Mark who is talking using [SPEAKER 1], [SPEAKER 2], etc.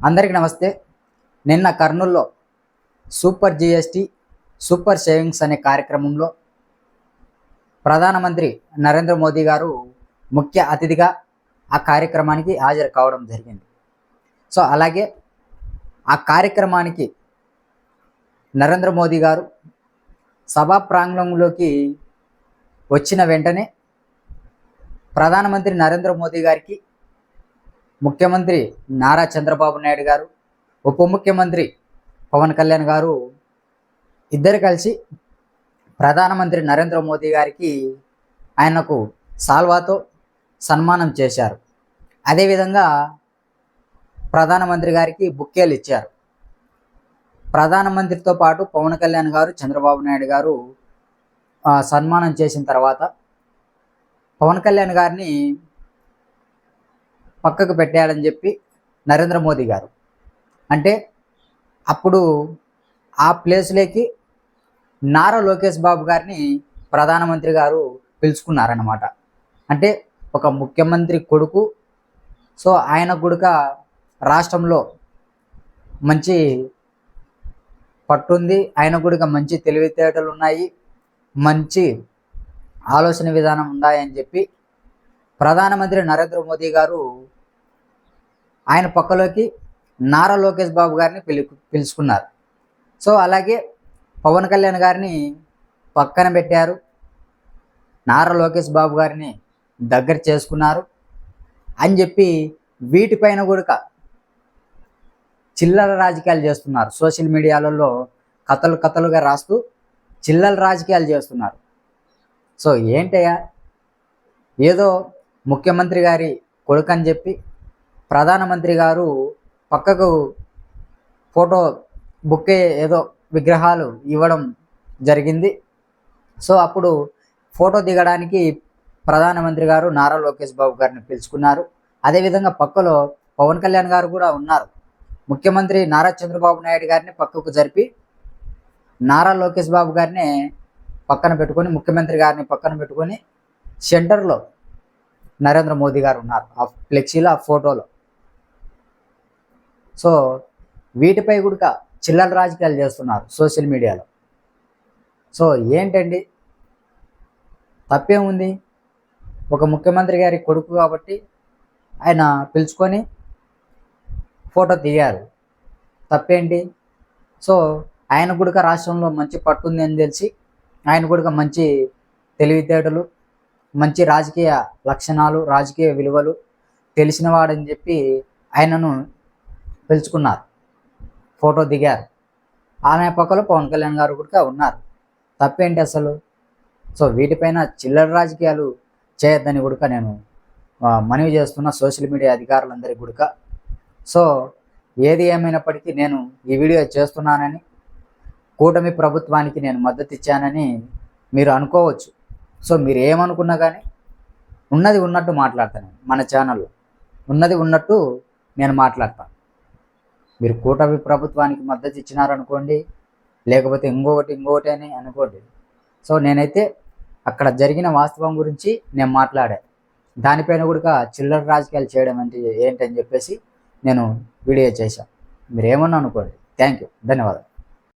[SPEAKER 1] అందరికీ నమస్తే. నిన్న కర్నూల్లో సూపర్ జిఎస్టీ సూపర్ సేవింగ్స్ అనే కార్యక్రమంలో ప్రధానమంత్రి నరేంద్ర మోదీ గారు ముఖ్య అతిథిగా ఆ కార్యక్రమానికి హాజరు కావడం జరిగింది. సో అలాగే ఆ కార్యక్రమానికి నరేంద్ర మోదీ గారు సభా ప్రాంగణంలోకి వచ్చిన వెంటనే ప్రధానమంత్రి నరేంద్ర మోదీ గారికి ముఖ్యమంత్రి నారా చంద్రబాబు నాయుడు గారు, ఉప ముఖ్యమంత్రి పవన్ కళ్యాణ్ గారు ఇద్దరు కలిసి ప్రధానమంత్రి నరేంద్ర మోదీ గారికి ఆయనకు సాల్వాతో సన్మానం చేశారు. అదేవిధంగా ప్రధానమంత్రి గారికి బుక్కేలు ఇచ్చారు. ప్రధానమంత్రితో పాటు పవన్ కళ్యాణ్ గారు, చంద్రబాబు నాయుడు గారు సన్మానం చేసిన తర్వాత పవన్ కళ్యాణ్ గారిని పక్కకు పెట్టాడని చెప్పి నరేంద్ర మోదీ గారు అంటే అప్పుడు ఆ ప్లేస్లోకి నారా లోకేష్ బాబు గారిని ప్రధానమంత్రి గారు పిలుచుకున్నారన్నమాట. అంటే ఒక ముఖ్యమంత్రి కొడుకు, సో ఆయన గుడక రాష్ట్రంలో మంచి పట్టుంది, ఆయన గుడక మంచి తెలివితేటలు ఉన్నాయి, మంచి ఆలోచన విధానం ఉన్నాయని చెప్పి ప్రధానమంత్రి నరేంద్ర మోదీ గారు ఆయన పక్కలోకి నారా లోకేష్ బాబు గారిని పిలుచుకున్నారు. సో అలాగే పవన్ కళ్యాణ్ గారిని పక్కన పెట్టారు, నారా లోకేష్ బాబు గారిని దగ్గర చేసుకున్నారు అని చెప్పి వీటిపైన కూడా చిల్లర రాజకీయాలు చేస్తున్నారు. సోషల్ మీడియాలలో కథలుగా రాస్తూ చిల్లర రాజకీయాలు చేస్తున్నారు. సో ఏంటయ్యా, ఏదో ముఖ్యమంత్రి గారి కొడుకు అని చెప్పి ప్రధానమంత్రి గారు పక్కకు ఫోటో బుక్కే ఏదో విగ్రహాలు ఇవ్వడం జరిగింది. సో అప్పుడు ఫోటో దిగడానికి ప్రధానమంత్రి గారు నారా లోకేష్ బాబు గారిని పిలుచుకున్నారు. అదేవిధంగా పక్కలో పవన్ కళ్యాణ్ గారు కూడా ఉన్నారు. ముఖ్యమంత్రి నారా చంద్రబాబు నాయుడు గారిని పక్కకు జరిపి నారా లోకేష్ బాబు గారిని పక్కన పెట్టుకొని, ముఖ్యమంత్రి గారిని పక్కన పెట్టుకొని సెంటర్లో నరేంద్ర మోదీ గారు ఉన్నారు ఆ ఫ్లెక్సీలో, ఆ ఫోటోలో. సో వీటిపై కూడా చిల్లర రాజకీయాలు చేస్తున్నారు సోషల్ మీడియాలో. సో ఏంటండి, తప్పేముంది? ఒక ముఖ్యమంత్రి గారి కొడుకు కాబట్టి ఆయన పిలుచుకొని ఫోటో దిగారు, తప్పేంటి? సో ఆయన కూడా రాష్ట్రంలో మంచి పట్టుంది అని తెలిసి, ఆయన కూడా మంచి తెలివితేటలు, మంచి రాజకీయ లక్షణాలు, రాజకీయ విలువలు తెలిసినవాడని చెప్పి ఆయనను పిలుచుకున్నారు, ఫోటో దిగారు. ఆమె పక్కలో పవన్ కళ్యాణ్ గారు కూడా ఉన్నారు, తప్పేంటి అసలు? సో వీటిపైన చిల్లర రాజకీయాలు చేయొద్దని కూడా నేను మనవి చేస్తున్న సోషల్ మీడియా అధికారులందరికీ కూడా. సో ఏది ఏమైనప్పటికీ నేను ఈ వీడియో చేస్తున్నానని, కూటమి ప్రభుత్వానికి నేను మద్దతు ఇచ్చానని మీరు అనుకోవచ్చు. సో మీరు ఏమనుకున్నా కానీ ఉన్నది ఉన్నట్టు మాట్లాడతాను. మన ఛానల్లో ఉన్నది ఉన్నట్టు నేను మాట్లాడతాను. మీరు కూటమి ప్రభుత్వానికి మద్దతు ఇచ్చినారనుకోండి, లేకపోతే ఇంకొకటి అని అనుకోండి. సో నేనైతే అక్కడ జరిగిన వాస్తవం గురించి నేను మాట్లాడా. దానిపైన కూడా చిల్లర రాజకీయాలు చేయడం అంటే ఏంటని చెప్పేసి నేను వీడియో చేశాను. మీరు ఏమన్నా అనుకోండి. థ్యాంక్ యూ, ధన్యవాదాలు.